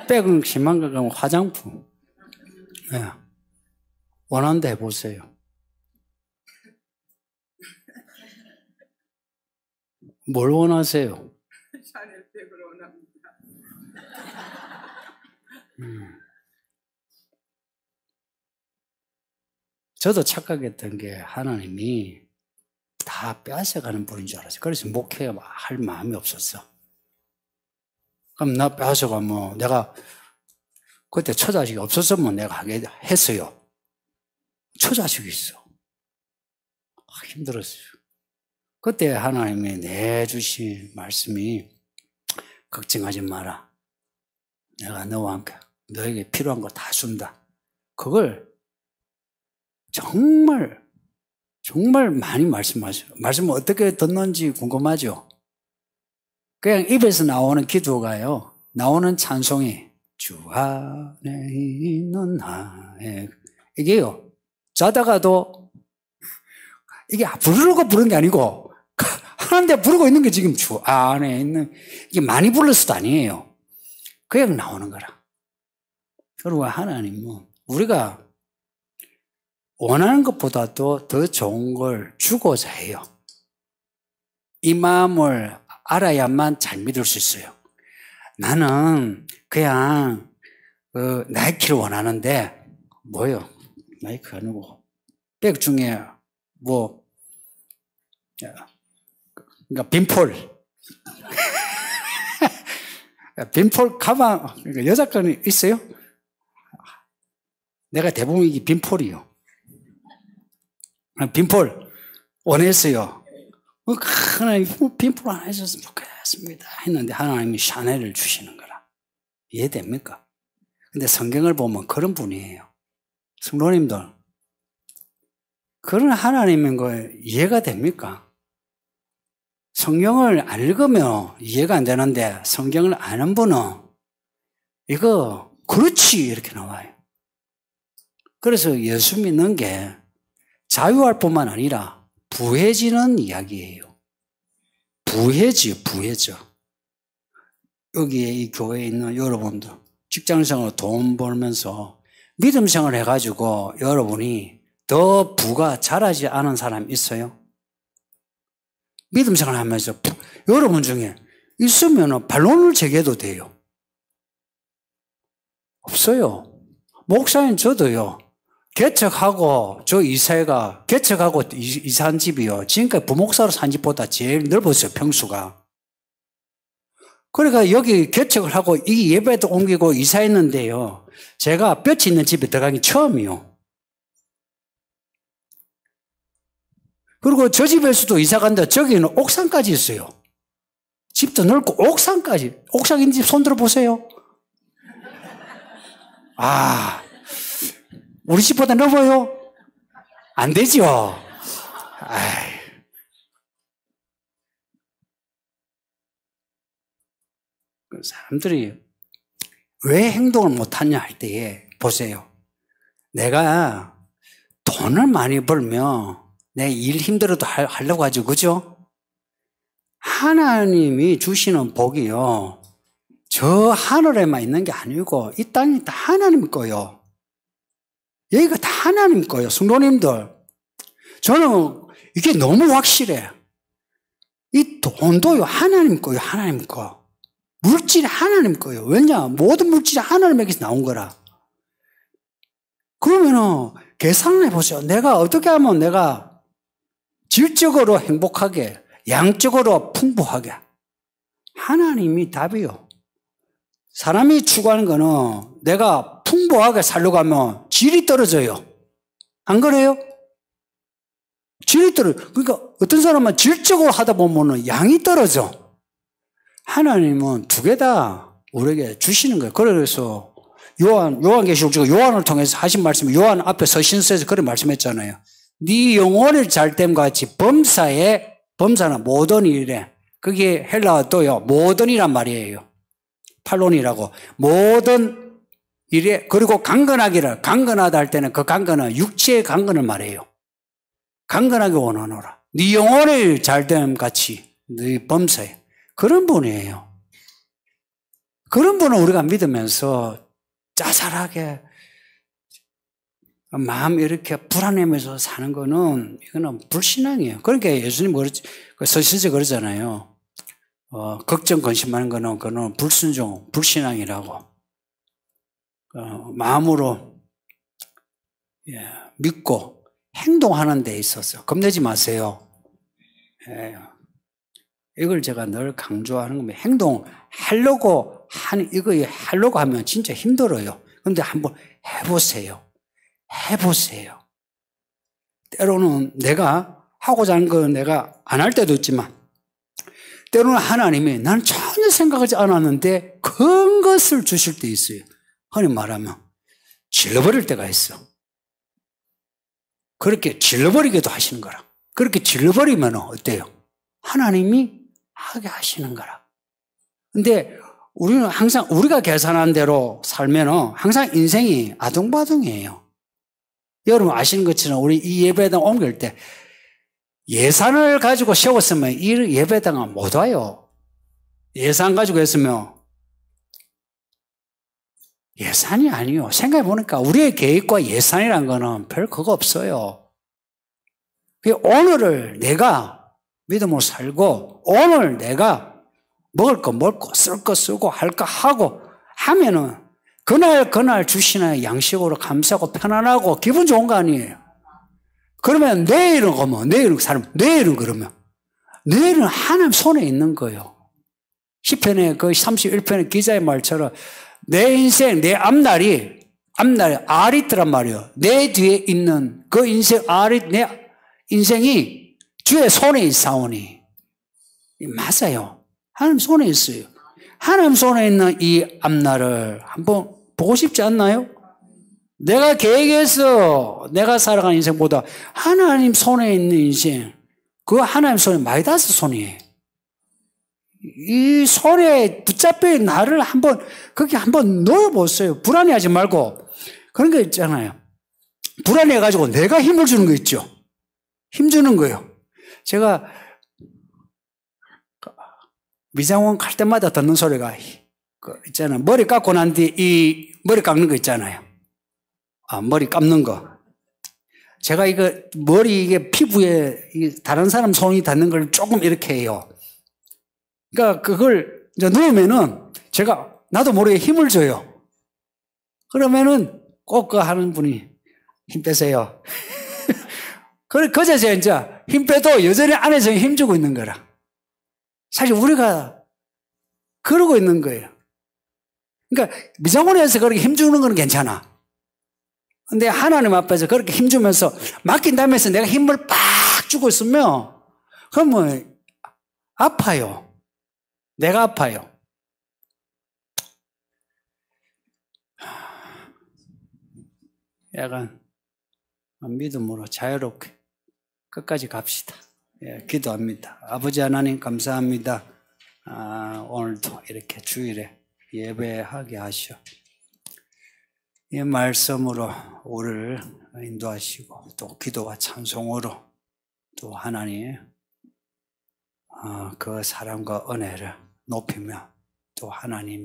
백은 심한 거 그러면 화장품. 예. 원한다 해보세요. 뭘 원하세요? 샤넬 백을 원합니다. 저도 착각했던 게 하나님이 다 빼앗아가는 분인 줄 알았어요. 그래서 목회할 마음이 없었어. 그럼 나 빼앗아가면 내가 그때 처자식이 없었으면 내가 하게 했어요. 처자식이 있어. 힘들었어요. 그때 하나님이 내주신 말씀이 걱정하지 마라. 내가 너와 함께 너에게 필요한 거 다 준다. 그걸 정말 많이 말씀하셔요. 말씀을 어떻게 듣는지 궁금하죠? 그냥 입에서 나오는 기도가요. 나오는 찬송이 주 안에 있는 나의 이게요. 자다가도 이게 부르려고 부른 게 아니고 하나님한테 부르고 있는 게 지금 주 안에 있는 이게 많이 불러서도 아니에요. 그냥 나오는 거라. 그리고 하나님은 우리가 원하는 것보다도 더 좋은 걸 주고자 해요. 이 마음을 알아야만 잘 믿을 수 있어요. 나는 그냥 나이키를 원하는데 뭐요? 나이키가 아니고 백 중에 뭐 그러니까 빈폴 가방 그러니까 여자 거는 있어요? 내가 대부분 이게 빈폴이요. 빈폴 원했어요. 하나님 빈폴 하나 해줬으면 좋겠습니다 했는데 하나님이 샤넬을 주시는 거라. 이해됩니까? 근데 성경을 보면 그런 분이에요. 성도님들 그런 하나님인 거 이해가 됩니까? 성경을 안 읽으면 이해가 안 되는데 성경을 아는 분은 이거 그렇지 이렇게 나와요. 그래서 예수 믿는 게 자유할 뿐만 아니라 부해지는 이야기예요. 부해져. 여기에 이 교회에 있는 여러분들 직장생활로 돈 벌면서 믿음 생활 해가지고 여러분이 더 부가 자라지 않은 사람 있어요? 믿음 생활 하면서 여러분 중에 있으면 반론을 제기해도 돼요. 없어요. 목사님 저도요. 개척하고 저 이사가 개척하고 이사한 집이요. 지금까지 부목사로 산 집보다 제일 넓었어요. 평수가. 그러니까 여기 개척을 하고 이 예배도 옮기고 이사했는데요. 제가 볕이 있는 집에 들어간 게 처음이요. 그리고 저 집에서도 이사 간다. 저기는 옥상까지 있어요. 집도 넓고 옥상까지. 옥상 있는 집 손 들어보세요. 우리 집보다 넓어요? 안 되죠. 사람들이 왜 행동을 못하냐 할 때에 보세요. 내가 돈을 많이 벌면 내 일 힘들어도 하려고 하죠. 그죠? 하나님이 주시는 복이요. 저 하늘에만 있는 게 아니고 이 땅이 다 하나님 거요. 여기가 다 하나님 거예요. 성도님들. 저는 이게 너무 확실해. 이 돈도요. 하나님 거요. 하나님 거. 물질이 하나님 거예요. 왜냐? 모든 물질이 하나님에게서 나온 거라. 그러면은 계산을 해보세요. 내가 어떻게 하면 내가 질적으로 행복하게, 양적으로 풍부하게. 하나님이 답이요. 사람이 추구하는 거는 내가 풍부하게 살려고 하면 질이 떨어져요. 안 그래요? 질이 떨어져. 그러니까 어떤 사람은 질적으로 하다 보면 양이 떨어져. 하나님은 두 개 다 우리에게 주시는 거예요. 그래서 요한계시록 중에 요한을 통해서 하신 말씀이 요한 앞에 서신서에서 그런 말씀했잖아요. 네 영혼을 잘됨 같이 범사는 모든 일이래. 그게 헬라어도요. 모든이란 말이에요. 판론이라고 모든 일에 그리고 강건하다 할 때는 그 강건은 육체의 강건을 말해요. 강건하게 원하노라. 네 영혼이 잘됨 같이 네 범사에 그런 분이에요. 그런 분을 우리가 믿으면서 짜잘하게 마음 이렇게 불안해하면서 사는 거는 이거는 불신앙이에요. 그러니까 예수님 서신서 그러잖아요. 걱정 근심하는 거는 그거는 불순종, 불신앙이라고. 마음으로 믿고 행동하는 데 있어서 겁내지 마세요. 이걸 제가 늘 강조하는 겁니다. 행동하려고 하면 진짜 힘들어요. 그런데 한번 해보세요. 때로는 내가 하고자 하는 거 내가 안 할 때도 있지만 때로는 하나님이 나는 전혀 생각하지 않았는데 큰 것을 주실 때 있어요. 흔히 말하면 질러버릴 때가 있어. 그렇게 질러버리기도 하시는 거라. 그렇게 질러버리면 어때요? 하나님이 하게 하시는 거라. 근데 우리는 항상 우리가 계산한 대로 살면 항상 인생이 아둥바둥이에요. 여러분 아시는 것처럼 우리 이 예배당 옮길 때 예산을 가지고 세웠으면 이 예배당은 못 와요. 예산 가지고 했으면 예산이 아니요. 생각해보니까 우리의 계획과 예산이란 거는 별 그거 없어요. 오늘을 내가 믿음으로 살고 오늘 내가 먹을 거 먹고 쓸 거 쓰고 할 거 하고 하면은 그날 주시는 양식으로 감사하고 편안하고 기분 좋은 거 아니에요. 그러면 내일은 그러면 내일은 하나님 손에 있는 거예요. 시편의 그 31편의 기자의 말처럼 내 인생, 내 앞날이 아리트란 말이에요. 내 뒤에 있는 그 인생 내 인생이 주의 손에 있사오니. 맞아요. 하나님 손에 있어요. 하나님 손에 있는 이 앞날을 한번 보고 싶지 않나요? 내가 계획해서 내가 살아가는 인생보다 하나님 손에 있는 인생, 그 하나님 손에 마이다스 손이에요. 이 손에 붙잡혀 있는 나를 거기 한번 넣어보세요. 불안해하지 말고. 그런 거 있잖아요. 불안해가지고 내가 힘을 주는 거 있죠. 힘 주는 거예요. 제가 미장원 갈 때마다 듣는 소리가 있잖아요. 머리 깎고 난 뒤 이 머리 깎는 거 있잖아요. 머리 감는 거. 제가 이게 피부에 다른 사람 손이 닿는 걸 조금 이렇게 해요. 그러니까 그걸 이제 넣으면은 나도 모르게 힘을 줘요. 그러면은 꼭 그 하는 분이 힘 빼세요. 그제서 이제 힘 빼도 여전히 안에서 힘 주고 있는 거라. 사실 우리가 그러고 있는 거예요. 그러니까 미장원에서 그렇게 힘 주는 건 괜찮아. 근데 하나님 앞에서 그렇게 힘 주면서 맡긴 다음에서 내가 힘을 빡 주고 있으면 그러면 아파요. 내가 아파요. 약간 믿음으로 자유롭게 끝까지 갑시다. 기도합니다. 아버지 하나님 감사합니다. 오늘도 이렇게 주일에 예배하게 하셔. 이 말씀으로 우리를 인도하시고 또 기도와 찬송으로 또 하나님 그 사랑과 은혜를 높이며 또 하나님